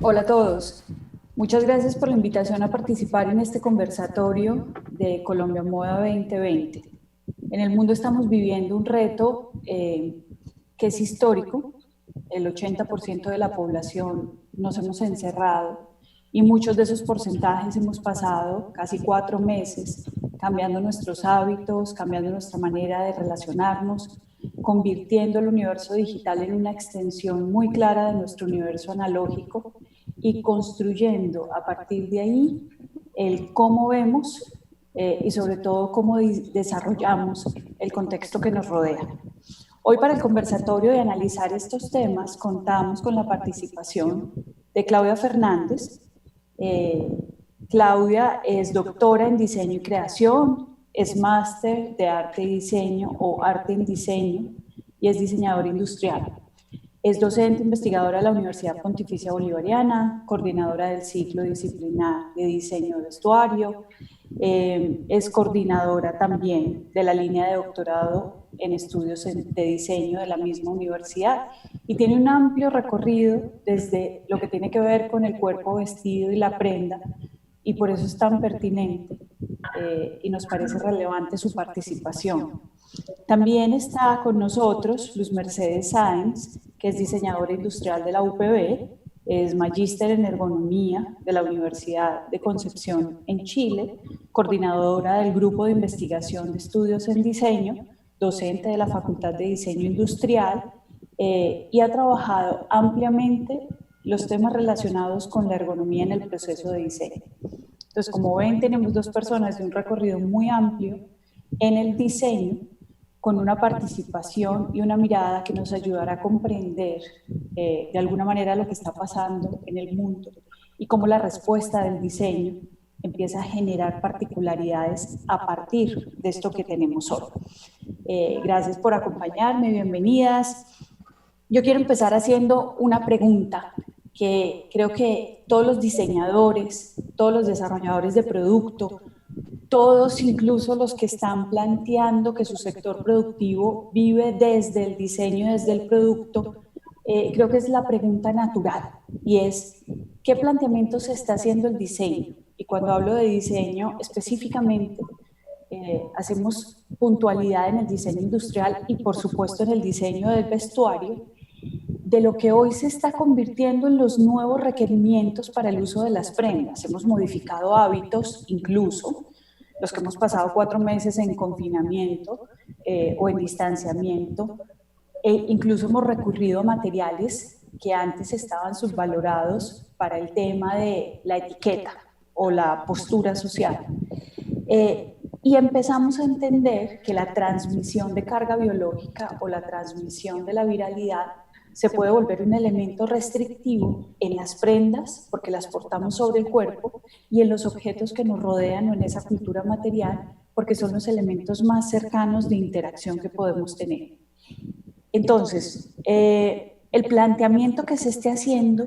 Hola a todos. Muchas gracias por la invitación a participar en este conversatorio de Colombia Moda 2020. En el mundo estamos viviendo un reto que es histórico. El 80% de la población nos hemos encerrado y muchos de esos porcentajes hemos pasado casi 4 meses cambiando nuestros hábitos, cambiando nuestra manera de relacionarnos, convirtiendo el universo digital en una extensión muy clara de nuestro universo analógico y construyendo a partir de ahí el cómo vemos y sobre todo cómo desarrollamos el contexto que nos rodea. Hoy para el conversatorio de analizar estos temas contamos con la participación de Claudia Fernández. Eh, Claudia es doctora en diseño y creación, es máster de arte y diseño o arte en diseño y es diseñadora industrial. Es docente investigadora de la Universidad Pontificia Bolivariana, coordinadora del ciclo disciplinar de diseño de vestuario, es coordinadora también de la línea de doctorado en estudios de diseño de la misma universidad y tiene un amplio recorrido desde lo que tiene que ver con el cuerpo vestido y la prenda y por eso es tan pertinente y nos parece relevante su participación. También está con nosotros Luz Mercedes Sáenz, que es diseñadora industrial de la UPB, es magíster en ergonomía de la Universidad de Concepción en Chile, coordinadora del grupo de investigación de estudios en diseño, docente de la Facultad de Diseño Industrial y ha trabajado ampliamente los temas relacionados con la ergonomía en el proceso de diseño. Entonces, como ven, tenemos dos personas de un recorrido muy amplio en el diseño, con una participación y una mirada que nos ayudará a comprender de alguna manera lo que está pasando en el mundo y cómo la respuesta del diseño empieza a generar particularidades a partir de esto que tenemos hoy. Gracias por acompañarme, bienvenidas. Yo quiero empezar haciendo una pregunta que creo que todos los diseñadores, todos los desarrolladores de producto, todos, incluso los que están planteando que su sector productivo vive desde el diseño, desde el producto, creo que es la pregunta natural y es, ¿qué planteamiento se está haciendo el diseño? Y cuando hablo de diseño específicamente, hacemos puntualidad en el diseño industrial y por supuesto en el diseño del vestuario, de lo que hoy se está convirtiendo en los nuevos requerimientos para el uso de las prendas. Hemos modificado hábitos, incluso los que hemos pasado 4 meses en confinamiento o en distanciamiento, e incluso hemos recurrido a materiales que antes estaban subvalorados para el tema de la etiqueta o la postura social. Y empezamos a entender que la transmisión de carga biológica o la transmisión de la viralidad se puede volver un elemento restrictivo en las prendas, porque las portamos sobre el cuerpo, y en los objetos que nos rodean o en esa cultura material, porque son los elementos más cercanos de interacción que podemos tener. Entonces, el planteamiento que se esté haciendo,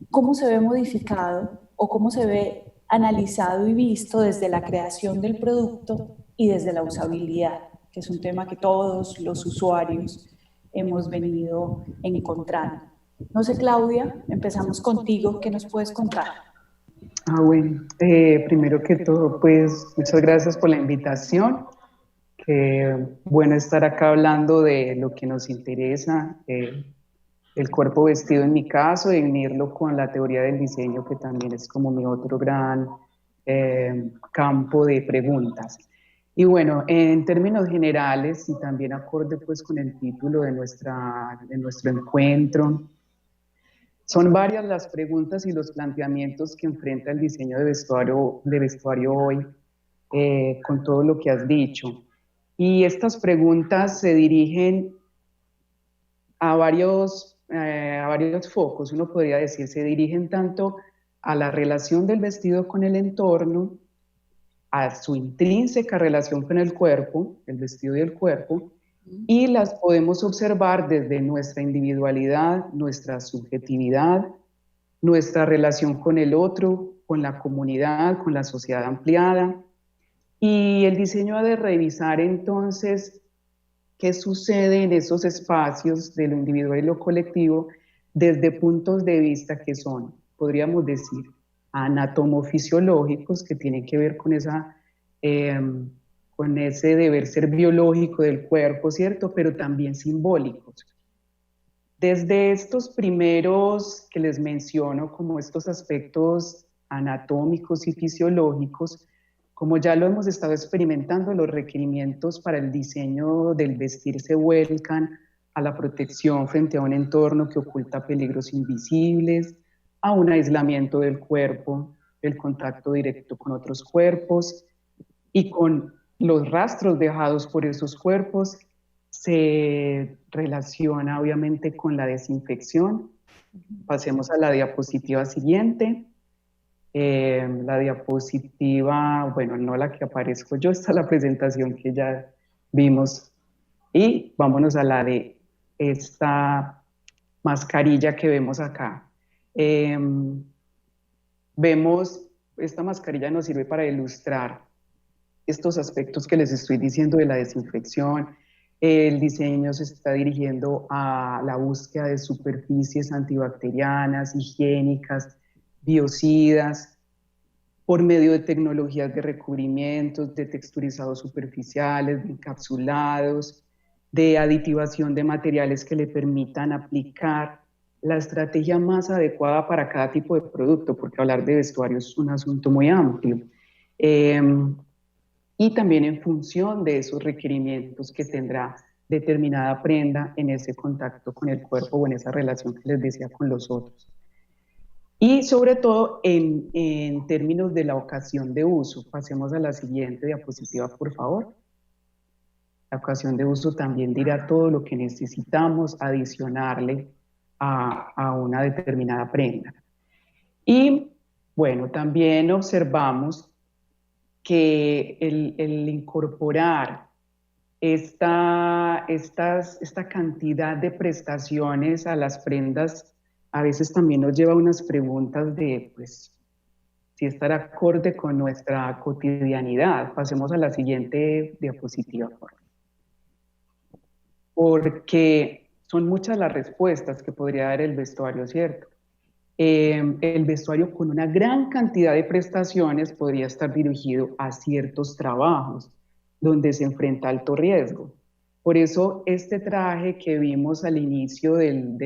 ¿cómo se ve modificado o cómo se ve analizado y visto desde la creación del producto y desde la usabilidad, que es un tema que todos los usuarios hemos venido encontrando? No sé, Claudia, empezamos contigo. ¿Qué nos puedes contar? Bueno, primero que todo, pues muchas gracias por la invitación. Qué bueno estar acá hablando de lo que nos interesa, el cuerpo vestido en mi caso, y unirlo con la teoría del diseño, que también es como mi otro gran campo de preguntas. Y bueno, en términos generales y también acorde pues con el título de nuestro encuentro, son varias las preguntas y los planteamientos que enfrenta el diseño de vestuario hoy, con todo lo que has dicho. Y estas preguntas se dirigen a varios focos, uno podría decir, se dirigen tanto a la relación del vestido con el entorno, a su intrínseca relación con el cuerpo, el vestido y el cuerpo, y las podemos observar desde nuestra individualidad, nuestra subjetividad, nuestra relación con el otro, con la comunidad, con la sociedad ampliada. Y el diseño ha de revisar entonces qué sucede en esos espacios de lo individual y lo colectivo desde puntos de vista que son, podríamos decir, anatomofisiológicos, que tienen que ver con con ese deber ser biológico del cuerpo, ¿cierto? Pero también simbólicos. Desde estos primeros que les menciono, como estos aspectos anatómicos y fisiológicos, como ya lo hemos estado experimentando, los requerimientos para el diseño del vestir se vuelcan a la protección frente a un entorno que oculta peligros invisibles, a un aislamiento del cuerpo, el contacto directo con otros cuerpos y con los rastros dejados por esos cuerpos. Se relaciona obviamente con la desinfección. Pasemos a la diapositiva siguiente. La diapositiva, bueno, no la que aparezco yo, esta es la presentación que ya vimos. Y vámonos a la de esta mascarilla que vemos acá. Vemos, esta mascarilla nos sirve para ilustrar estos aspectos que les estoy diciendo de la desinfección. El diseño se está dirigiendo a la búsqueda de superficies antibacterianas, higiénicas, biocidas, por medio de tecnologías de recubrimientos, de texturizados superficiales, de encapsulados, de aditivación de materiales que le permitan aplicar la estrategia más adecuada para cada tipo de producto, porque hablar de vestuario es un asunto muy amplio. Y también en función de esos requerimientos que tendrá determinada prenda en ese contacto con el cuerpo o en esa relación que les decía con los otros. Y sobre todo en términos de la ocasión de uso. Pasemos a la siguiente diapositiva, por favor. La ocasión de uso también dirá todo lo que necesitamos adicionarle a una determinada prenda. Y bueno, también observamos que el incorporar esta cantidad de prestaciones a las prendas a veces también nos lleva a unas preguntas de, pues, si estará acorde con nuestra cotidianidad. Pasemos a la siguiente diapositiva, por favor. Porque son muchas las respuestas que podría dar el vestuario, ¿cierto? El vestuario con una gran cantidad de prestaciones podría estar dirigido a ciertos trabajos donde se enfrenta alto riesgo. Por eso este traje que vimos al inicio del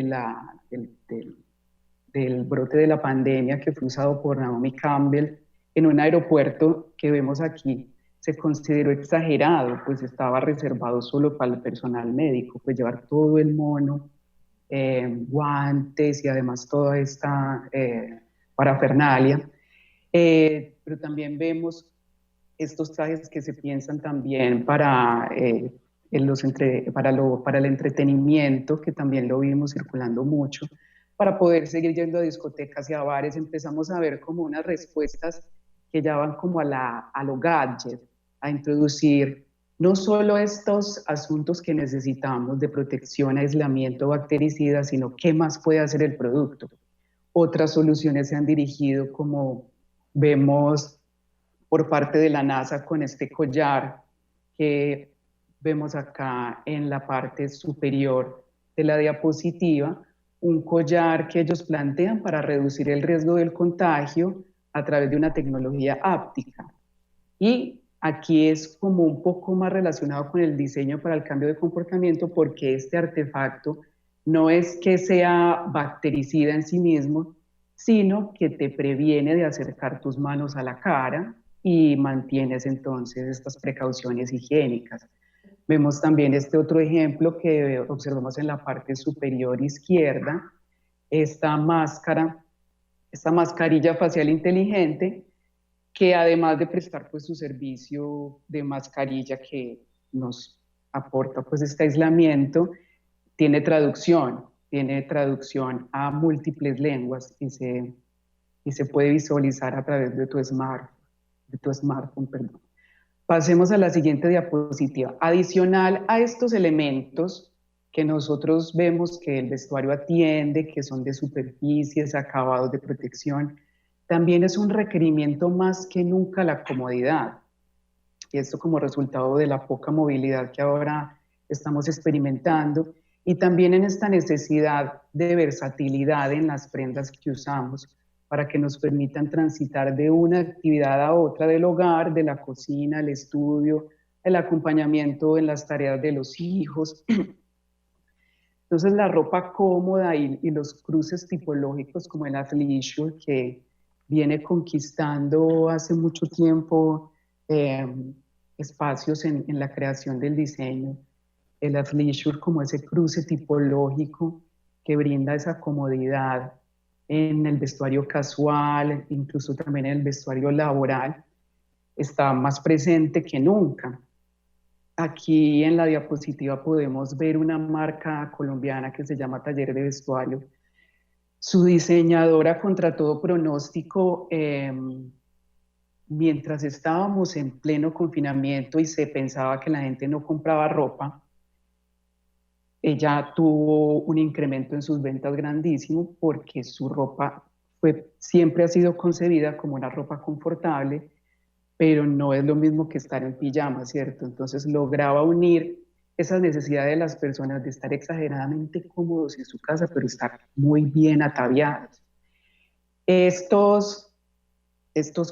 brote de la pandemia, que fue usado por Naomi Campbell en un aeropuerto que vemos aquí, se consideró exagerado, pues estaba reservado solo para el personal médico, pues llevar todo el mono, guantes y además toda esta parafernalia. Pero también vemos estos trajes que se piensan también para el entretenimiento, que también lo vimos circulando mucho, para poder seguir yendo a discotecas y a bares. Empezamos a ver como unas respuestas que ya van como a lo gadget, a introducir no solo estos asuntos que necesitamos de protección, aislamiento, bactericida, sino qué más puede hacer el producto. Otras soluciones se han dirigido, como vemos por parte de la NASA con este collar que vemos acá en la parte superior de la diapositiva, un collar que ellos plantean para reducir el riesgo del contagio a través de una tecnología áptica. Y aquí es como un poco más relacionado con el diseño para el cambio de comportamiento, porque este artefacto no es que sea bactericida en sí mismo, sino que te previene de acercar tus manos a la cara y mantienes entonces estas precauciones higiénicas. Vemos también este otro ejemplo que observamos en la parte superior izquierda, esta mascarilla facial inteligente, que además de prestar pues su servicio de mascarilla que nos aporta pues este aislamiento, tiene traducción a múltiples lenguas y se puede visualizar a través de tu smartphone, perdón. Pasemos a la siguiente diapositiva. Adicional a estos elementos que nosotros vemos que el vestuario atiende, que son de superficies, acabados de protección, también es un requerimiento más que nunca la comodidad. Y esto como resultado de la poca movilidad que ahora estamos experimentando. y también en esta necesidad de versatilidad en las prendas que usamos para que nos permitan transitar de una actividad a otra del hogar, de la cocina, el estudio, el acompañamiento en las tareas de los hijos. Entonces la ropa cómoda y los cruces tipológicos como el athleisure que viene conquistando hace mucho tiempo eh, espacios en la creación del diseño, el athleisure como ese cruce tipológico que brinda esa comodidad en el vestuario casual, incluso también en el vestuario laboral, está más presente que nunca. Aquí en la diapositiva podemos ver una marca colombiana que se llama Taller de Vestuario. Su diseñadora, contra todo pronóstico, mientras estábamos en pleno confinamiento y se pensaba que la gente no compraba ropa, ella tuvo un incremento en sus ventas grandísimo porque su ropa siempre ha sido concebida como una ropa confortable, pero no es lo mismo que estar en pijama, ¿cierto? Entonces lograba unir esas necesidades de las personas de estar exageradamente cómodos en su casa, pero estar muy bien ataviados. Estos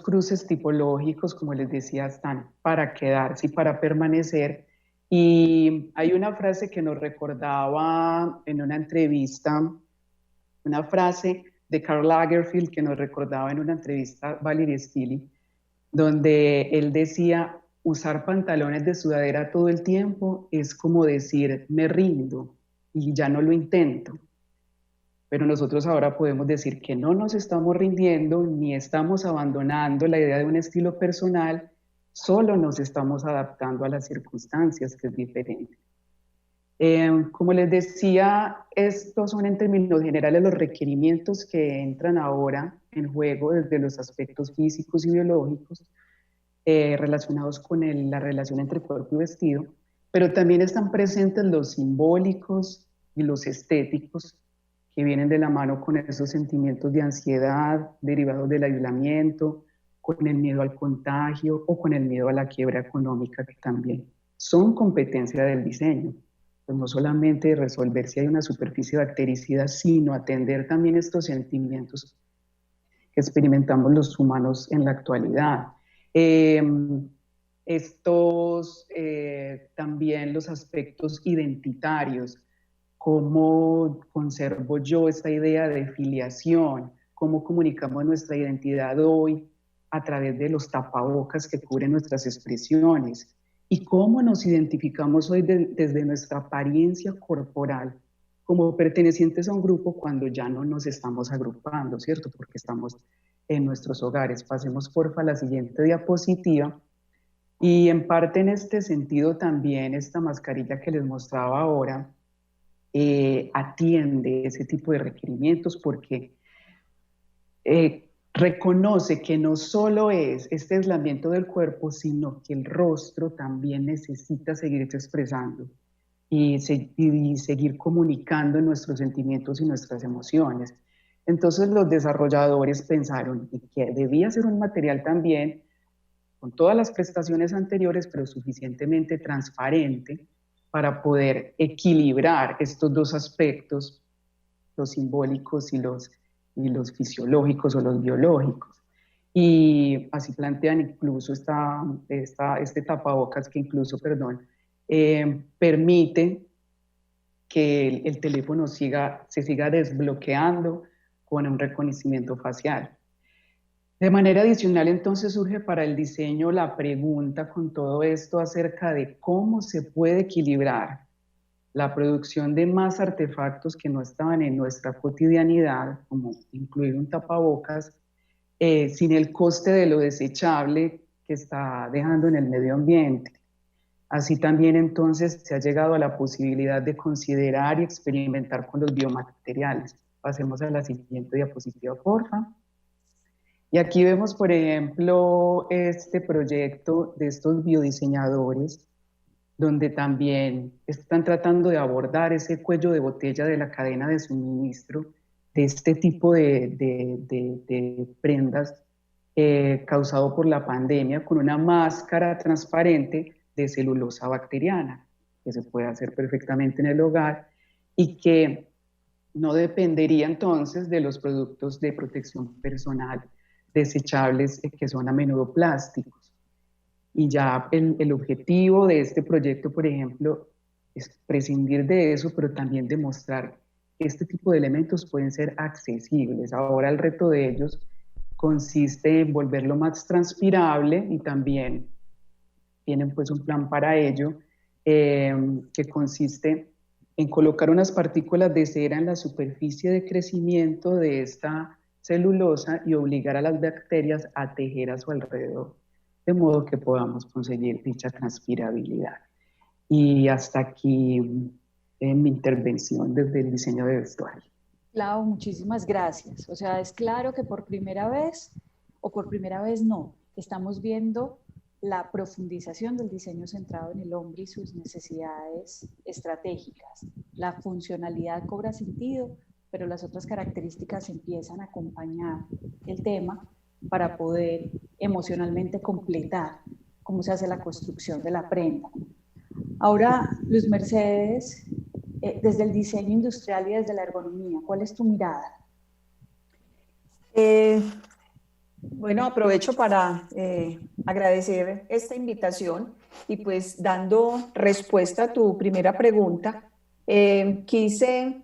cruces tipológicos, como les decía, están para quedarse y para permanecer. Y hay una frase que nos recordaba en una entrevista, una frase de Karl Lagerfeld que nos recordaba en una entrevista Valerie Stili, donde él decía, usar pantalones de sudadera todo el tiempo es como decir, me rindo y ya no lo intento. Pero nosotros ahora podemos decir que no nos estamos rindiendo ni estamos abandonando la idea de un estilo personal, solo nos estamos adaptando a las circunstancias, que es diferente. Como les decía, estos son en términos generales los requerimientos que entran ahora en juego desde los aspectos físicos y biológicos relacionados con la relación entre cuerpo y vestido, pero también están presentes los simbólicos y los estéticos que vienen de la mano con esos sentimientos de ansiedad derivados del aislamiento, con el miedo al contagio o con el miedo a la quiebra económica, que también son competencia del diseño. Pues no solamente resolver si hay una superficie bactericida, sino atender también estos sentimientos que experimentamos los humanos en la actualidad. También los aspectos identitarios, cómo conservo yo esta idea de filiación, cómo comunicamos nuestra identidad hoy a través de los tapabocas que cubren nuestras expresiones y cómo nos identificamos hoy desde nuestra apariencia corporal como pertenecientes a un grupo cuando ya no nos estamos agrupando, ¿cierto? Porque estamos en nuestros hogares. Pasemos porfa a la siguiente diapositiva. Y en parte en este sentido también esta mascarilla que les mostraba ahora atiende ese tipo de requerimientos porque reconoce que no solo es este aislamiento del cuerpo, sino que el rostro también necesita seguirse expresando y seguir comunicando nuestros sentimientos y nuestras emociones. Entonces los desarrolladores pensaron que debía ser un material también con todas las prestaciones anteriores, pero suficientemente transparente para poder equilibrar estos dos aspectos, los simbólicos y los fisiológicos o los biológicos. Y así plantean incluso este tapabocas que incluso, permite que el teléfono se siga desbloqueando con un reconocimiento facial. De manera adicional, entonces surge para el diseño la pregunta con todo esto acerca de cómo se puede equilibrar la producción de más artefactos que no estaban en nuestra cotidianidad, como incluir un tapabocas, sin el coste de lo desechable que está dejando en el medio ambiente. Así también entonces se ha llegado a la posibilidad de considerar y experimentar con los biomateriales. Pasemos a la siguiente diapositiva, porfa. Y aquí vemos, por ejemplo, este proyecto de estos biodiseñadores, donde también están tratando de abordar ese cuello de botella de la cadena de suministro de este tipo de prendas causado por la pandemia con una máscara transparente de celulosa bacteriana, que se puede hacer perfectamente en el hogar y que no dependería entonces de los productos de protección personal desechables que son a menudo plásticos. Y ya el objetivo de este proyecto, por ejemplo, es prescindir de eso, pero también demostrar que este tipo de elementos pueden ser accesibles. Ahora el reto de ellos consiste en volverlo más transpirable y también tienen pues un plan para ello, que consiste en colocar unas partículas de cera en la superficie de crecimiento de esta celulosa y obligar a las bacterias a tejer a su alrededor, de modo que podamos conseguir dicha transpirabilidad. Y hasta aquí mi intervención desde el diseño de vestuario. Clau, muchísimas gracias. O sea, es claro que por primera vez, o por primera vez no, estamos viendo la profundización del diseño centrado en el hombre y sus necesidades estratégicas. La funcionalidad cobra sentido, pero las otras características empiezan a acompañar el tema para poder emocionalmente completar cómo se hace la construcción de la prenda. Ahora, Luz Mercedes, desde el diseño industrial y desde la ergonomía, ¿cuál es tu mirada? Bueno, aprovecho para agradecer esta invitación y pues dando respuesta a tu primera pregunta, quise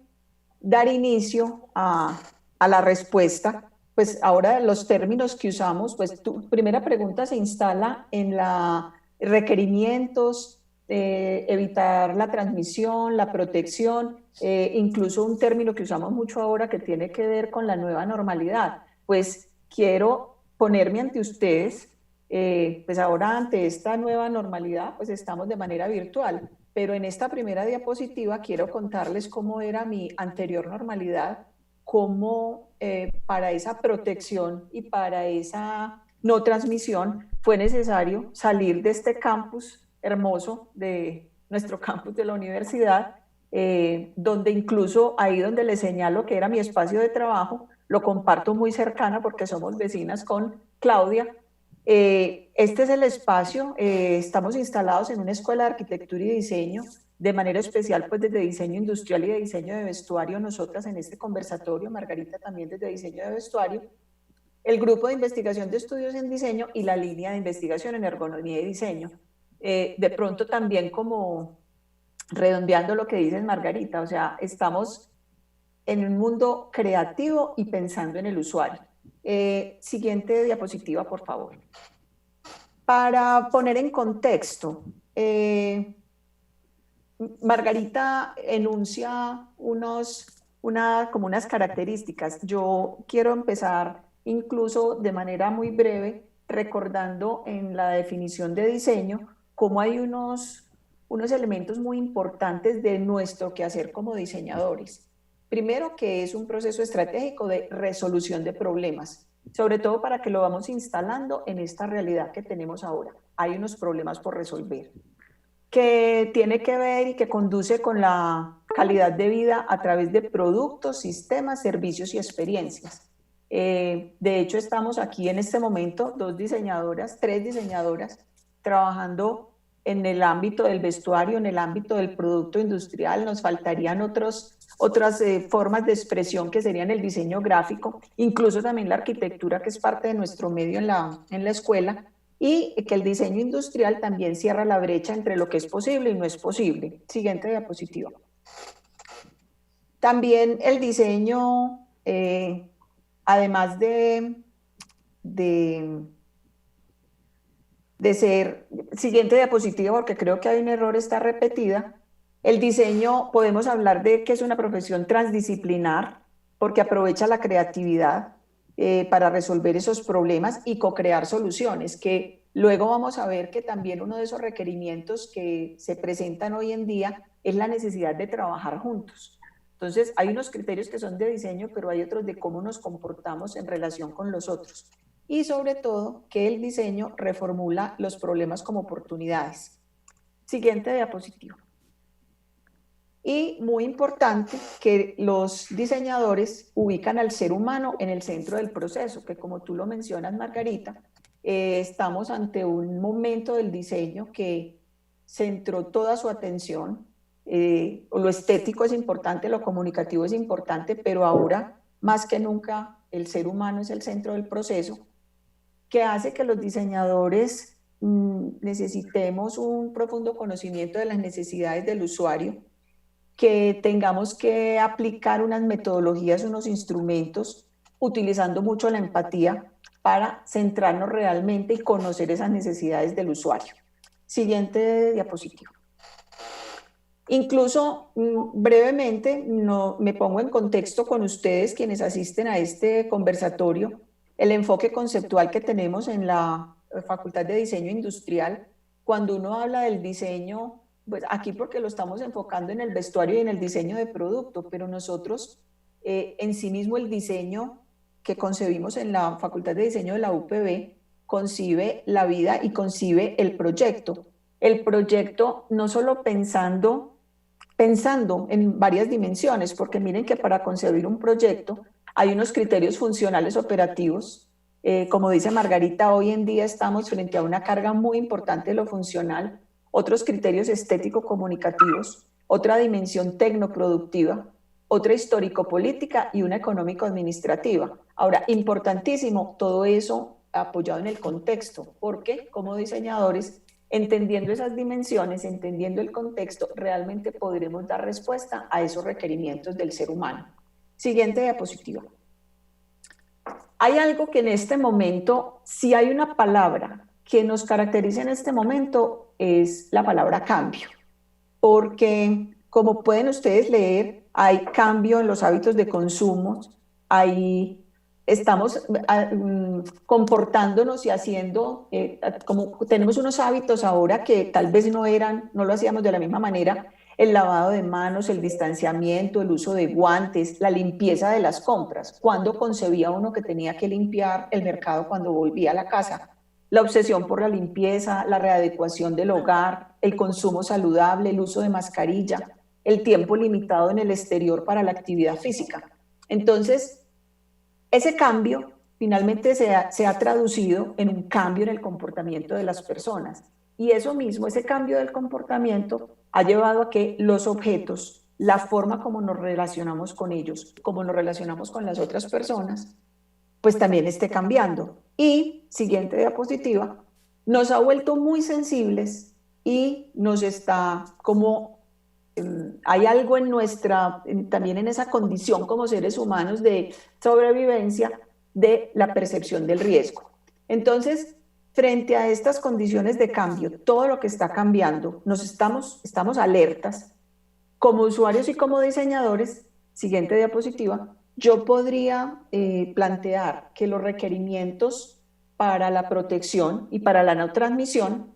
dar inicio a la respuesta. Pues ahora los términos que usamos, pues tu primera pregunta se instala en la requerimientos, evitar la transmisión, la protección, incluso un término que usamos mucho ahora que tiene que ver con la nueva normalidad. Pues quiero ponerme ante ustedes, pues ahora ante esta nueva normalidad, pues estamos de manera virtual, pero en esta primera diapositiva quiero contarles cómo era mi anterior normalidad, cómo para esa protección y para esa no transmisión fue necesario salir de este campus hermoso de nuestro campus de la universidad, donde incluso ahí donde les señalo que era mi espacio de trabajo, lo comparto muy cercana porque somos vecinas con Claudia. Este es el espacio, estamos instalados en una escuela de arquitectura y diseño, de manera especial pues desde diseño industrial y de diseño de vestuario, nosotras en este conversatorio, Margarita también desde diseño de vestuario, el grupo de investigación de estudios en diseño y la línea de investigación en ergonomía y diseño. De pronto también como redondeando lo que dices Margarita, o sea, estamos en un mundo creativo y pensando en el usuario. Siguiente diapositiva, por favor. Para poner en contexto, Margarita enuncia como unas características. Yo quiero empezar incluso de manera muy breve recordando en la definición de diseño cómo hay unos elementos muy importantes de nuestro quehacer como diseñadores. Primero, que es un proceso estratégico de resolución de problemas, sobre todo para que lo vamos instalando en esta realidad que tenemos ahora. Hay unos problemas por resolver, que tiene que ver y que conduce con la calidad de vida a través de productos, sistemas, servicios y experiencias. De hecho, estamos aquí en este momento, tres diseñadoras, trabajando en el ámbito del vestuario, en el ámbito del producto industrial. Nos faltarían otras formas de expresión que serían el diseño gráfico, incluso también la arquitectura, que es parte de nuestro medio en la escuela, y que el diseño industrial también cierra la brecha entre lo que es posible y no es posible. Siguiente diapositiva. También el diseño, además de ser, siguiente diapositiva porque creo que hay un error, está repetida, el diseño podemos hablar de que es una profesión transdisciplinar porque aprovecha la creatividad para resolver esos problemas y co-crear soluciones, que luego vamos a ver que también uno de esos requerimientos que se presentan hoy en día es la necesidad de trabajar juntos. Entonces hay unos criterios que son de diseño, pero hay otros de cómo nos comportamos en relación con los otros. Y sobre todo que el diseño reformula los problemas como oportunidades. Siguiente diapositiva. Y muy importante que los diseñadores ubican al ser humano en el centro del proceso, que como tú lo mencionas, Margarita, estamos ante un momento del diseño que centró toda su atención o lo estético es importante, lo comunicativo es importante, pero ahora más que nunca el ser humano es el centro del proceso, que hace que los diseñadores necesitemos un profundo conocimiento de las necesidades del usuario, que tengamos que aplicar unas metodologías, unos instrumentos, utilizando mucho la empatía para centrarnos realmente y conocer esas necesidades del usuario. Siguiente diapositiva. Incluso brevemente me pongo en contexto con ustedes, quienes asisten a este conversatorio, el enfoque conceptual que tenemos en la Facultad de Diseño Industrial. Cuando uno habla del diseño, pues aquí porque lo estamos enfocando en el vestuario y en el diseño de producto, pero nosotros en sí mismo el diseño que concebimos en la Facultad de Diseño de la UPB concibe la vida y concibe el proyecto. El proyecto no solo pensando en varias dimensiones, porque miren que para concebir un proyecto hay unos criterios funcionales operativos. Como dice Margarita, hoy en día estamos frente a una carga muy importante de lo funcional, otros criterios estético-comunicativos, otra dimensión tecnoproductiva, otra histórico-política y una económico-administrativa. Ahora, importantísimo todo eso apoyado en el contexto, porque como diseñadores, entendiendo esas dimensiones, entendiendo el contexto, realmente podremos dar respuesta a esos requerimientos del ser humano. Siguiente diapositiva. Hay algo que en este momento, si hay una palabra que nos caracteriza en este momento, es la palabra cambio. Porque, como pueden ustedes leer, hay cambio en los hábitos de consumo, estamos comportándonos y haciendo, como tenemos unos hábitos ahora que tal vez no lo hacíamos de la misma manera, el lavado de manos, el distanciamiento, el uso de guantes, la limpieza de las compras. ¿Cuándo concebía uno que tenía que limpiar el mercado cuando volvía a la casa? La obsesión por la limpieza, la readecuación del hogar, el consumo saludable, el uso de mascarilla, el tiempo limitado en el exterior para la actividad física. Entonces, ese cambio finalmente se ha traducido en un cambio en el comportamiento de las personas. Y eso mismo, ese cambio del comportamiento, ha llevado a que los objetos, la forma como nos relacionamos con ellos, como nos relacionamos con las otras personas, pues también esté cambiando. Y, siguiente diapositiva, nos ha vuelto muy sensibles y nos está como, hay algo en también en esa condición como seres humanos de sobrevivencia de la percepción del riesgo. Entonces, frente a estas condiciones de cambio, todo lo que está cambiando, estamos alertas. Como usuarios y como diseñadores, siguiente diapositiva, yo podría plantear que los requerimientos para la protección y para la no transmisión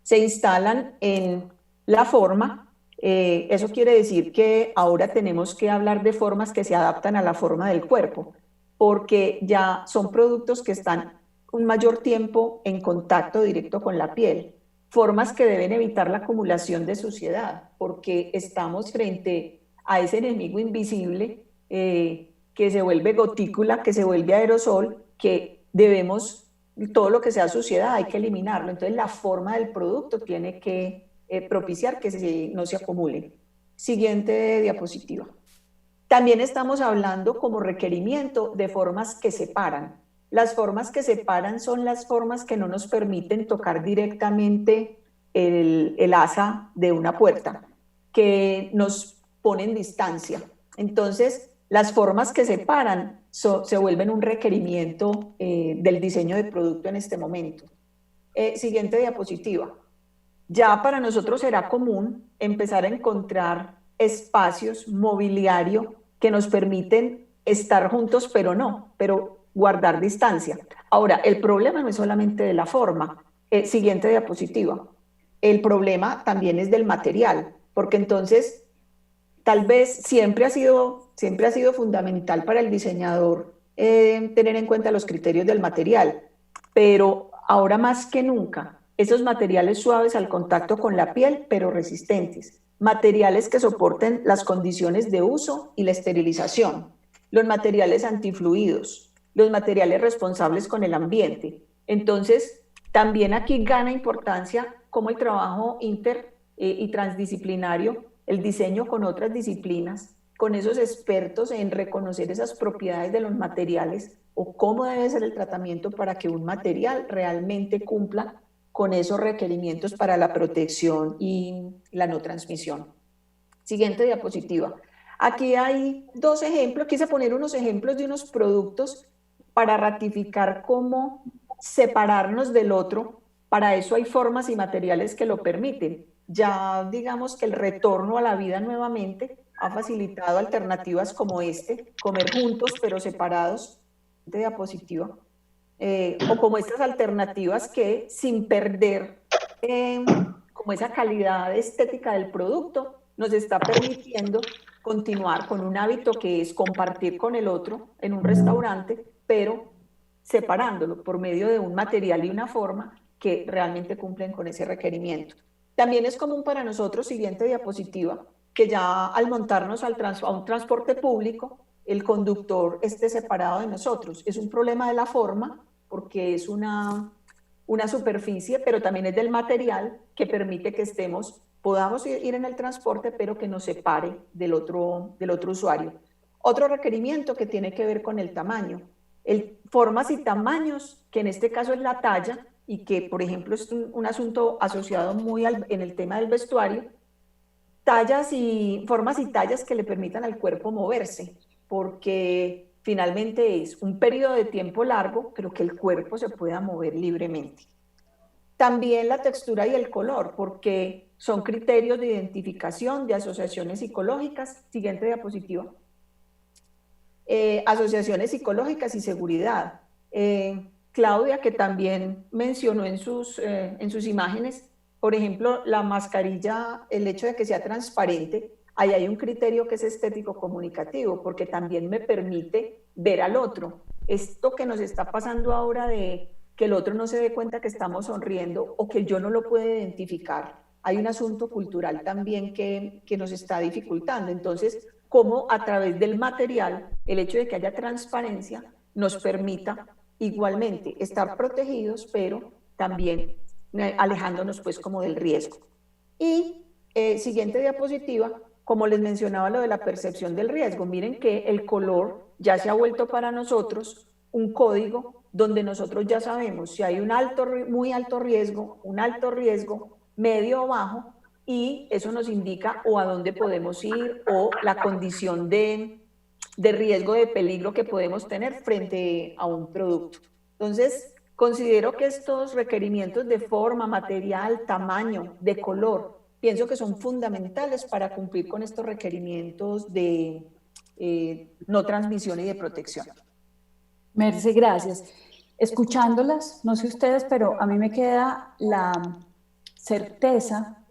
se instalan en la forma. Eso quiere decir que ahora tenemos que hablar de formas que se adaptan a la forma del cuerpo, porque ya son productos que están un mayor tiempo en contacto directo con la piel, formas que deben evitar la acumulación de suciedad, porque estamos frente a ese enemigo invisible que se vuelve gotícula, que se vuelve aerosol, que todo lo que sea suciedad hay que eliminarlo. Entonces la forma del producto tiene que propiciar que no se acumule. Siguiente diapositiva. También estamos hablando como requerimiento de formas que separan. Las formas que separan son las formas que no nos permiten tocar directamente el asa de una puerta, que nos ponen distancia. Entonces, las formas que separan se vuelven un requerimiento del diseño de producto en este momento. Siguiente diapositiva. Ya para nosotros será común empezar a encontrar espacios, mobiliario, que nos permiten estar juntos, pero guardar distancia. Ahora, el problema no es solamente de la forma. Siguiente diapositiva. El problema también es del material, porque entonces tal vez siempre ha sido fundamental para el diseñador tener en cuenta los criterios del material, pero ahora más que nunca, esos materiales suaves al contacto con la piel, pero resistentes, materiales que soporten las condiciones de uso y la esterilización, los materiales antifluidos, los materiales responsables con el ambiente. Entonces, también aquí gana importancia cómo el trabajo y transdisciplinario, el diseño con otras disciplinas, con esos expertos en reconocer esas propiedades de los materiales o cómo debe ser el tratamiento para que un material realmente cumpla con esos requerimientos para la protección y la no transmisión. Siguiente diapositiva. Aquí hay dos ejemplos, quise poner unos ejemplos de unos productos para ratificar cómo separarnos del otro. Para eso hay formas y materiales que lo permiten. Ya digamos que el retorno a la vida nuevamente ha facilitado alternativas como comer juntos pero separados, de diapositiva, o como estas alternativas que sin perder como esa calidad estética del producto, nos está permitiendo continuar con un hábito que es compartir con el otro en un restaurante, pero separándolo por medio de un material y una forma que realmente cumplen con ese requerimiento. También es común para nosotros, siguiente diapositiva, que ya al montarnos a un transporte público, el conductor esté separado de nosotros. Es un problema de la forma, porque es una superficie, pero también es del material que permite que podamos ir en el transporte, pero que nos separe del otro usuario. Otro requerimiento que tiene que ver con el tamaño. Formas y tamaños, que en este caso es la talla, y que, por ejemplo, es un asunto asociado muy en el tema del vestuario, formas y tallas que le permitan al cuerpo moverse, porque finalmente es un periodo de tiempo largo, pero que el cuerpo se pueda mover libremente. También la textura y el color, porque son criterios de identificación de asociaciones psicológicas. Siguiente diapositiva. Asociaciones psicológicas y seguridad. Claudia, que también mencionó en sus imágenes, por ejemplo, la mascarilla, el hecho de que sea transparente, ahí hay un criterio que es estético comunicativo, porque también me permite ver al otro. Esto que nos está pasando ahora de que el otro no se dé cuenta que estamos sonriendo o que yo no lo puedo identificar, hay un asunto cultural también que nos está dificultando. Entonces, cómo a través del material, el hecho de que haya transparencia, nos permita igualmente estar protegidos, pero también alejándonos pues como del riesgo. Y siguiente diapositiva, como les mencionaba lo de la percepción del riesgo, miren que el color ya se ha vuelto para nosotros un código donde nosotros ya sabemos si hay un muy alto riesgo, un alto riesgo, medio o bajo, y eso nos indica o a dónde podemos ir o la condición de riesgo, de peligro que podemos tener frente a un producto. Entonces, considero que estos requerimientos de forma, material, tamaño, de color, pienso que son fundamentales para cumplir con estos requerimientos de no transmisión y de protección. Merce, gracias. Escuchándolas, no sé ustedes, pero a mí me queda la certeza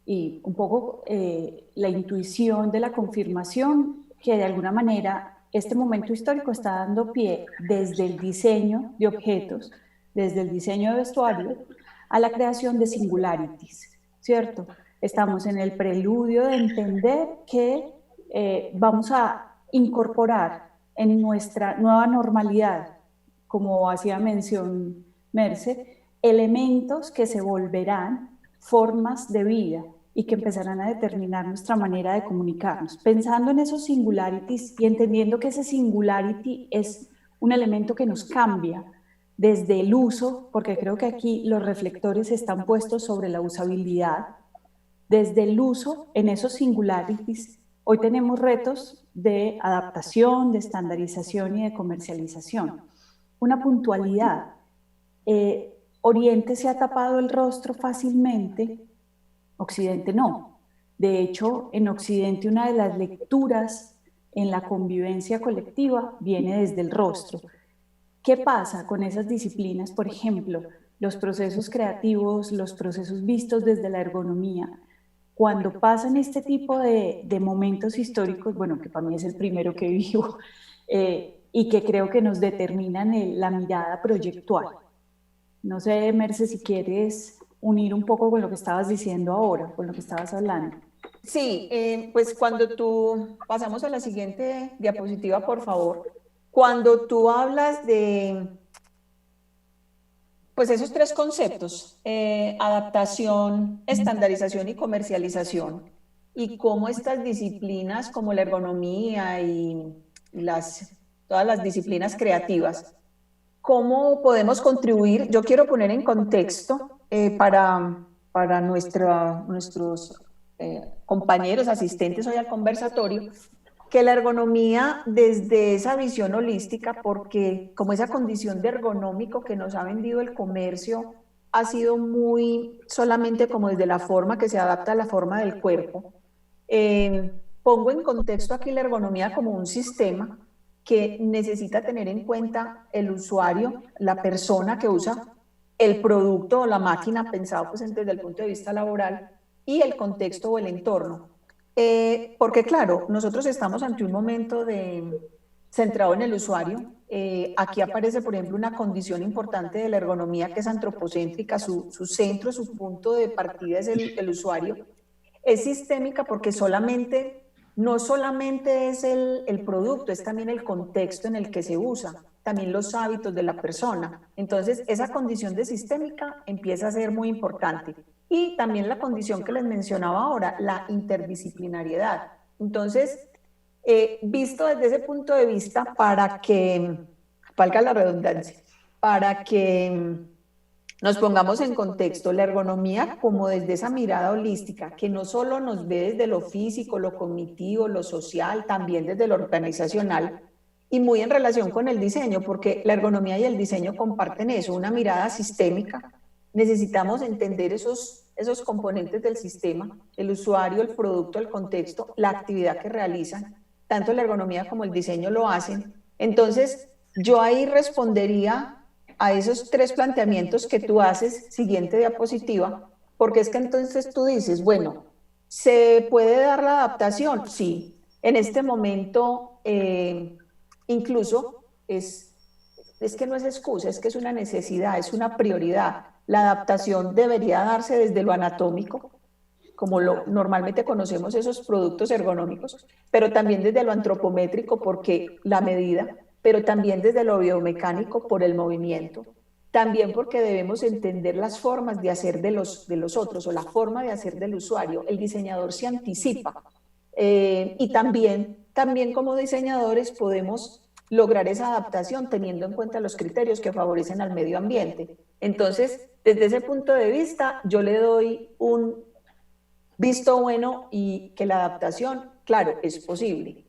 y un poco la intuición de la confirmación que de alguna manera este momento histórico está dando pie desde el diseño de objetos, desde el diseño de vestuario, a la creación de singularities, ¿cierto? Estamos en el preludio de entender que vamos a incorporar en nuestra nueva normalidad, como hacía mención Merce, elementos que se volverán formas de vida y que empezarán a determinar nuestra manera de comunicarnos. Pensando en esos singularities y entendiendo que ese singularity es un elemento que nos cambia desde el uso, porque creo que aquí los reflectores están puestos sobre la usabilidad, desde el uso en esos singularities. Hoy tenemos retos de adaptación, de estandarización y de comercialización. Una puntualidad. Oriente se ha tapado el rostro fácilmente, Occidente no. De hecho, en Occidente una de las lecturas en la convivencia colectiva viene desde el rostro. ¿Qué pasa con esas disciplinas? Por ejemplo, los procesos creativos, los procesos vistos desde la ergonomía. Cuando pasan este tipo de momentos históricos, bueno, que para mí es el primero que vivo, y que creo que nos determinan la mirada proyectual. No sé, Merce, si quieres unir un poco con lo que estabas diciendo ahora, con lo que estabas hablando. Sí, pues pasamos a la siguiente diapositiva, por favor. Cuando tú hablas de pues esos tres conceptos, adaptación, estandarización y comercialización, y cómo estas disciplinas como la ergonomía y todas las disciplinas creativas, cómo podemos contribuir. Yo quiero poner en contexto para nuestros compañeros asistentes hoy al conversatorio, que la ergonomía desde esa visión holística, porque como esa condición de ergonómico que nos ha vendido el comercio ha sido muy solamente como desde la forma que se adapta a la forma del cuerpo, pongo en contexto aquí la ergonomía como un sistema que necesita tener en cuenta el usuario, la persona que usa el producto o la máquina, pensado pues desde el punto de vista laboral, y el contexto o el entorno. Porque claro, nosotros estamos ante un momento centrado en el usuario. Aquí aparece, por ejemplo, una condición importante de la ergonomía que es antropocéntrica, su centro, su punto de partida es el usuario. Es sistémica porque no solamente es el producto, es también el contexto en el que se usa, también los hábitos de la persona. Entonces, esa condición de sistémica empieza a ser muy importante. Y también la condición que les mencionaba ahora, la interdisciplinariedad. Entonces, visto desde ese punto de vista, para que, valga la redundancia, para que nos pongamos en contexto, la ergonomía como desde esa mirada holística, que no solo nos ve desde lo físico, lo cognitivo, lo social, también desde lo organizacional, y muy en relación con el diseño, porque la ergonomía y el diseño comparten eso, una mirada sistémica. Necesitamos entender esos componentes del sistema, el usuario, el producto, el contexto, la actividad que realizan, tanto la ergonomía como el diseño lo hacen. Entonces, yo ahí respondería a esos tres planteamientos que tú haces, siguiente diapositiva, porque es que entonces tú dices, bueno, ¿se puede dar la adaptación? Sí, en este momento incluso es que no es excusa, es que es una necesidad, es una prioridad. La adaptación debería darse desde lo anatómico, como normalmente conocemos esos productos ergonómicos, pero también desde lo antropométrico, porque la medida, pero también desde lo biomecánico por el movimiento, también porque debemos entender las formas de hacer de los otros o la forma de hacer del usuario. El diseñador se anticipa y también como diseñadores podemos lograr esa adaptación teniendo en cuenta los criterios que favorecen al medio ambiente. Entonces, desde ese punto de vista, yo le doy un visto bueno y que la adaptación, claro, es posible.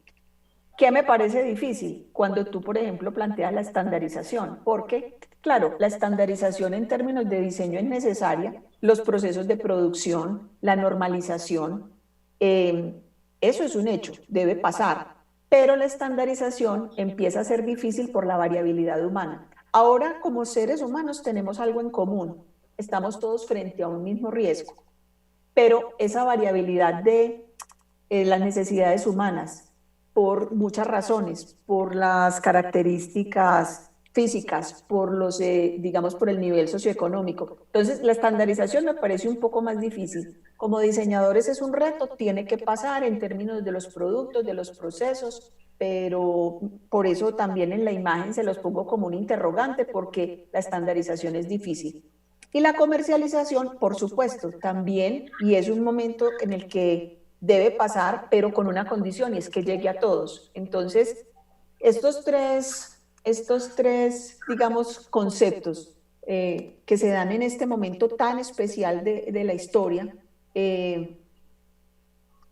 ¿Qué me parece difícil? Cuando tú, por ejemplo, planteas la estandarización, porque, claro, la estandarización en términos de diseño es necesaria, los procesos de producción, la normalización, eso es un hecho, debe pasar, pero la estandarización empieza a ser difícil por la variabilidad humana. Ahora, como seres humanos, tenemos algo en común, estamos todos frente a un mismo riesgo, pero esa variabilidad de las necesidades humanas, por muchas razones, por las características físicas, digamos, por el nivel socioeconómico. Entonces, la estandarización me parece un poco más difícil. Como diseñadores es un reto, tiene que pasar en términos de los productos, de los procesos, pero por eso también en la imagen se los pongo como un interrogante, porque la estandarización es difícil. Y la comercialización, por supuesto, también, y es un momento en el que debe pasar, pero con una condición, y es que llegue a todos. Entonces, estos tres digamos, conceptos que se dan en este momento tan especial de la historia,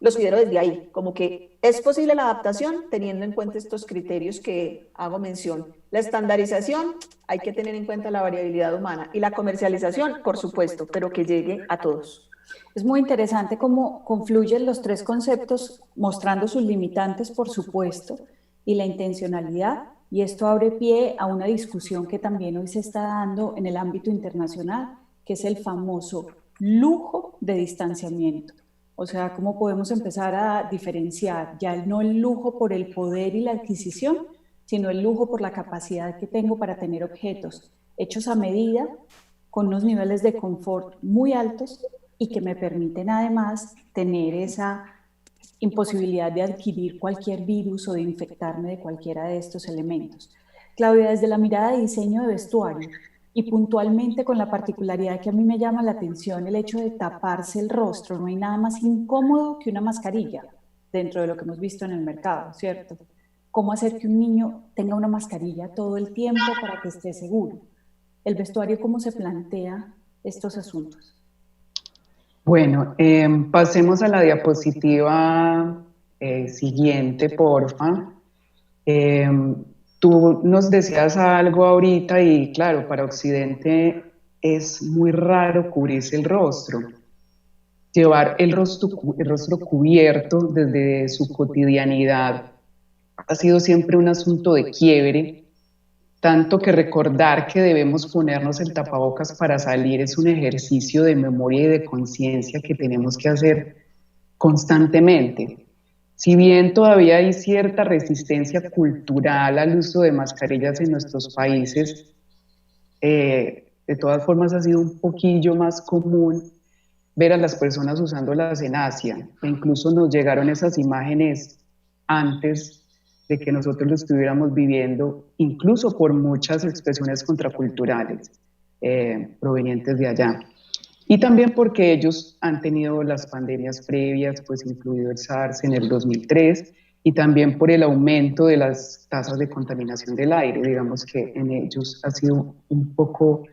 los considero desde ahí, como que es posible la adaptación teniendo en cuenta estos criterios que hago mención. La estandarización, hay que tener en cuenta la variabilidad humana, y la comercialización, por supuesto, pero que llegue a todos. Es muy interesante cómo confluyen los tres conceptos, mostrando sus limitantes, por supuesto, y la intencionalidad, y esto abre pie a una discusión que también hoy se está dando en el ámbito internacional, que es el famoso lujo de distanciamiento. O sea, cómo podemos empezar a diferenciar ya no el lujo por el poder y la adquisición, sino el lujo por la capacidad que tengo para tener objetos hechos a medida, con unos niveles de confort muy altos y que me permiten además tener esa imposibilidad de adquirir cualquier virus o de infectarme de cualquiera de estos elementos. Claudia, desde la mirada de diseño de vestuario, y puntualmente con la particularidad que a mí me llama la atención el hecho de taparse el rostro. No hay nada más incómodo que una mascarilla dentro de lo que hemos visto en el mercado, ¿cierto? ¿Cómo hacer que un niño tenga una mascarilla todo el tiempo para que esté seguro? El vestuario, ¿cómo se plantea estos asuntos? Bueno, pasemos a la diapositiva siguiente, porfa. Tú nos decías algo ahorita y claro, para Occidente es muy raro cubrirse el rostro. Llevar el rostro cubierto desde su cotidianidad ha sido siempre un asunto de quiebre, tanto que recordar que debemos ponernos el tapabocas para salir es un ejercicio de memoria y de conciencia que tenemos que hacer constantemente. Si bien todavía hay cierta resistencia cultural al uso de mascarillas en nuestros países, de todas formas ha sido un poquillo más común ver a las personas usándolas en Asia, e incluso nos llegaron esas imágenes antes de que nosotros lo estuviéramos viviendo, incluso por muchas expresiones contraculturales provenientes de allá. Y también porque ellos han tenido las pandemias previas, pues incluido el SARS en el 2003, y también por el aumento de las tasas de contaminación del aire. Digamos que en ellos ha sido un poco,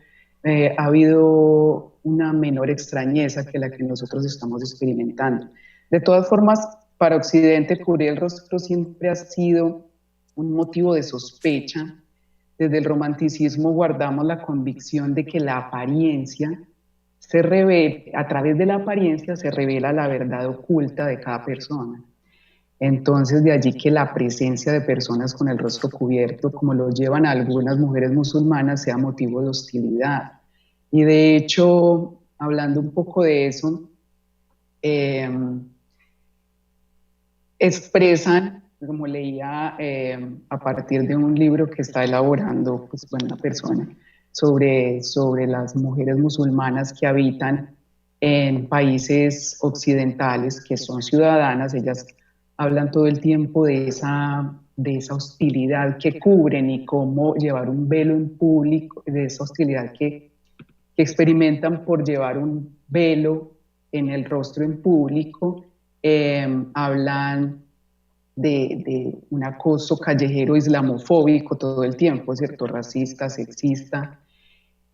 ha habido una menor extrañeza que la que nosotros estamos experimentando. De todas formas, para Occidente cubrir el rostro siempre ha sido un motivo de sospecha. Desde el romanticismo guardamos la convicción de que la apariencia se revela, a través de la apariencia se revela la verdad oculta de cada persona. Entonces, de allí que la presencia de personas con el rostro cubierto, como lo llevan algunas mujeres musulmanas, sea motivo de hostilidad. Y de hecho, hablando un poco de eso, eh, expresan, como leía a partir de un libro que está elaborando pues, una persona, sobre las mujeres musulmanas que habitan en países occidentales, que son ciudadanas. Ellas hablan todo el tiempo de esa hostilidad que cubren y cómo llevar un velo en público, de esa hostilidad que experimentan por llevar un velo en el rostro en público. Hablan de un acoso callejero islamofóbico todo el tiempo, ¿cierto? Racista, sexista,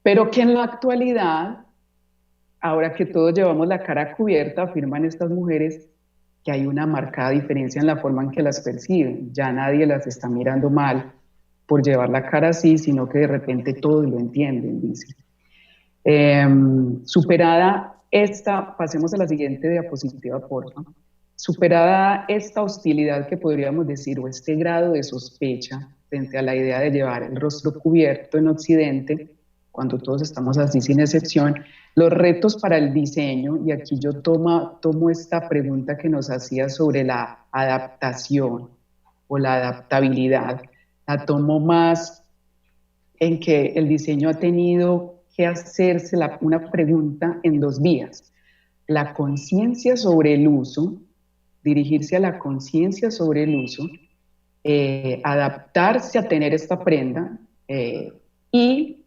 pero que en la actualidad, ahora que todos llevamos la cara cubierta, afirman estas mujeres que hay una marcada diferencia en la forma en que las perciben. Ya nadie las está mirando mal por llevar la cara así, sino que de repente todos lo entienden, dice. Superada esta, pasemos a la siguiente diapositiva, por favor. Superada esta hostilidad que podríamos decir, o este grado de sospecha frente a la idea de llevar el rostro cubierto en Occidente, cuando todos estamos así sin excepción, los retos para el diseño, y aquí yo tomo esta pregunta que nos hacía sobre la adaptación o la adaptabilidad, la tomo más en que el diseño ha tenido que hacerse una pregunta en dos vías: la conciencia sobre el uso, dirigirse a la conciencia sobre el uso, adaptarse a tener esta prenda y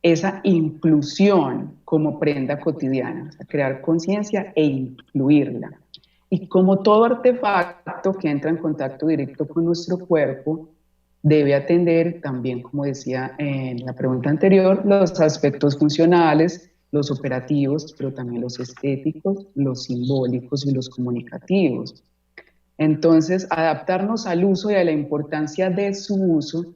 esa inclusión como prenda cotidiana, o sea, crear conciencia e incluirla. Y como todo artefacto que entra en contacto directo con nuestro cuerpo, debe atender también, como decía en la pregunta anterior, los aspectos funcionales, los operativos, pero también los estéticos, los simbólicos y los comunicativos. Entonces, adaptarnos al uso y a la importancia de su uso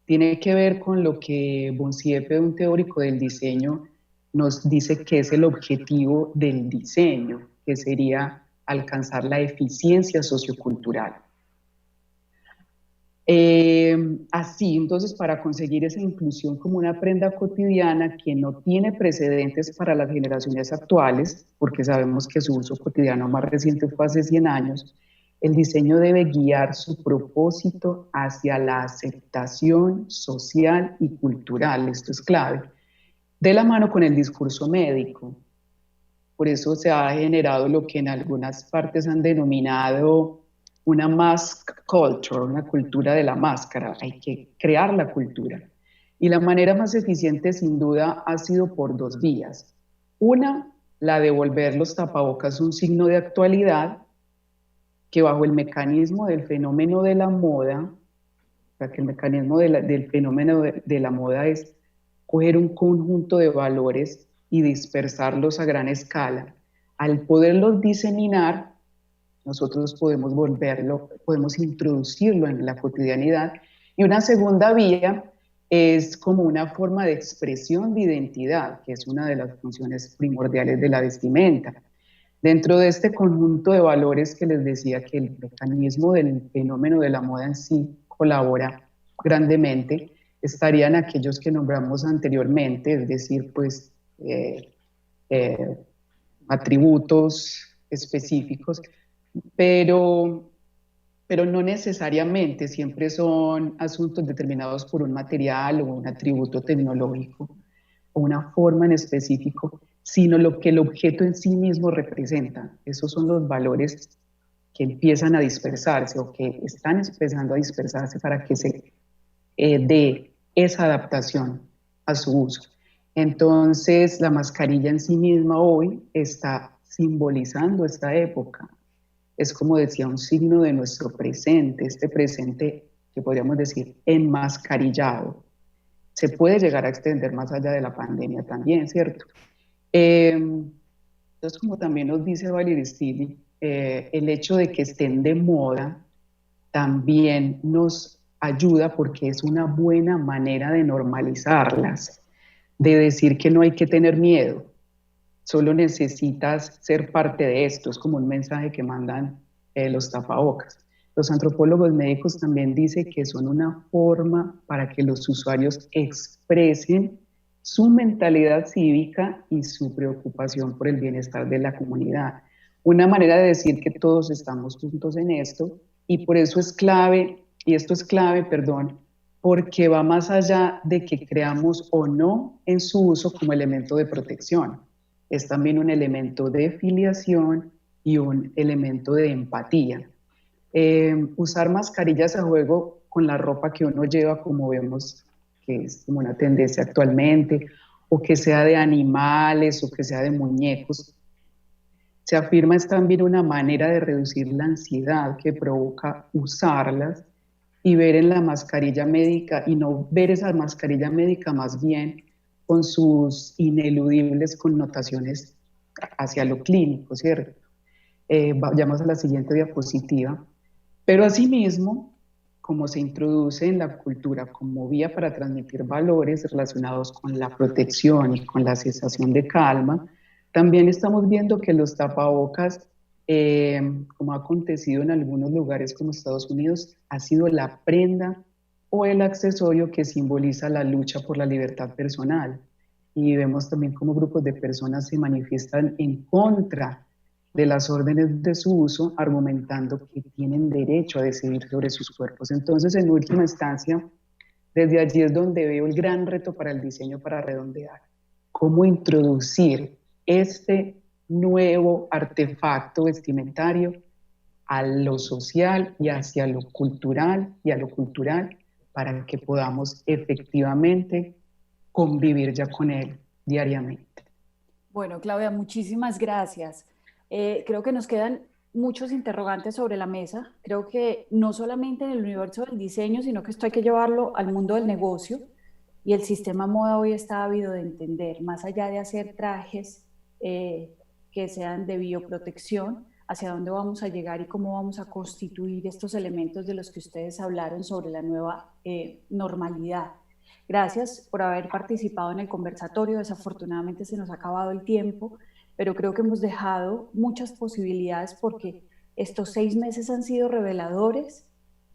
tiene que ver con lo que Bonciepe, un teórico del diseño, nos dice que es el objetivo del diseño, que sería alcanzar la eficiencia sociocultural. Así, entonces, para conseguir esa inclusión como una prenda cotidiana que no tiene precedentes para las generaciones actuales, porque sabemos que su uso cotidiano más reciente fue hace 100 años, el diseño debe guiar su propósito hacia la aceptación social y cultural, esto es clave, de la mano con el discurso médico. Por eso se ha generado lo que en algunas partes han denominado una mask culture, una cultura de la máscara. Hay que crear la cultura. Y la manera más eficiente, sin duda, ha sido por dos vías. Una, la de volver los tapabocas un signo de actualidad, que bajo el mecanismo del fenómeno de la moda, o sea, que el mecanismo del fenómeno de la moda es coger un conjunto de valores y dispersarlos a gran escala. Al poderlos diseminar, nosotros podemos volverlo, podemos introducirlo en la cotidianidad. Y una segunda vía es como una forma de expresión de identidad, que es una de las funciones primordiales de la vestimenta. Dentro de este conjunto de valores que les decía que el mecanismo del fenómeno de la moda en sí colabora grandemente, estarían aquellos que nombramos anteriormente, es decir, pues eh, atributos específicos, pero, pero no necesariamente siempre son asuntos determinados por un material o un atributo tecnológico o una forma en específico, sino lo que el objeto en sí mismo representa. Esos son los valores que empiezan a dispersarse o que están empezando a dispersarse para que se dé esa adaptación a su uso. Entonces, la mascarilla en sí misma hoy está simbolizando esta época. Es, como decía, un signo de nuestro presente, este presente que podríamos decir enmascarillado. Se puede llegar a extender más allá de la pandemia también, ¿cierto? Entonces, como también nos dice Valerie Stili, el hecho de que estén de moda también nos ayuda porque es una buena manera de normalizarlas, de decir que no hay que tener miedo, solo necesitas ser parte de esto, es como un mensaje que mandan los tapabocas. Los antropólogos médicos también dicen que son una forma para que los usuarios expresen su mentalidad cívica y su preocupación por el bienestar de la comunidad. Una manera de decir que todos estamos juntos en esto y por eso es clave, y esto es clave, perdón, porque va más allá de que creamos o no en su uso como elemento de protección. Es también un elemento de filiación y un elemento de empatía. Usar mascarillas a juego con la ropa que uno lleva, como vemos que es como una tendencia actualmente, o que sea de animales o que sea de muñecos, se afirma es también una manera de reducir la ansiedad que provoca usarlas y ver en la mascarilla médica y no ver esa mascarilla médica más bien con sus ineludibles connotaciones hacia lo clínico, ¿cierto? Vayamos a la siguiente diapositiva. Pero asimismo, como se introduce en la cultura como vía para transmitir valores relacionados con la protección y con la sensación de calma, también estamos viendo que los tapabocas, como ha acontecido en algunos lugares como Estados Unidos, ha sido la prenda o el accesorio que simboliza la lucha por la libertad personal. Y vemos también cómo grupos de personas se manifiestan en contra de las órdenes de su uso, argumentando que tienen derecho a decidir sobre sus cuerpos. Entonces, en última instancia, desde allí es donde veo el gran reto para el diseño para redondear. Cómo introducir este nuevo artefacto vestimentario a lo social y hacia lo cultural para que podamos efectivamente convivir ya con él diariamente. Bueno, Claudia, muchísimas gracias. Creo que nos quedan muchos interrogantes sobre la mesa. Creo que no solamente en el universo del diseño, sino que esto hay que llevarlo al mundo del negocio. Y el sistema moda hoy está ávido de entender, más allá de hacer trajes que sean de bioprotección, hacia dónde vamos a llegar y cómo vamos a constituir estos elementos de los que ustedes hablaron sobre la nueva normalidad. Gracias por haber participado en el conversatorio. Desafortunadamente se nos ha acabado el tiempo, pero creo que hemos dejado muchas posibilidades porque estos 6 meses han sido reveladores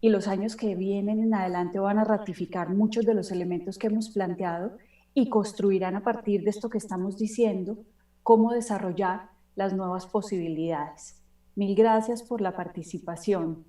y los años que vienen en adelante van a ratificar muchos de los elementos que hemos planteado y construirán a partir de esto que estamos diciendo cómo desarrollar las nuevas posibilidades. Mil gracias por la participación.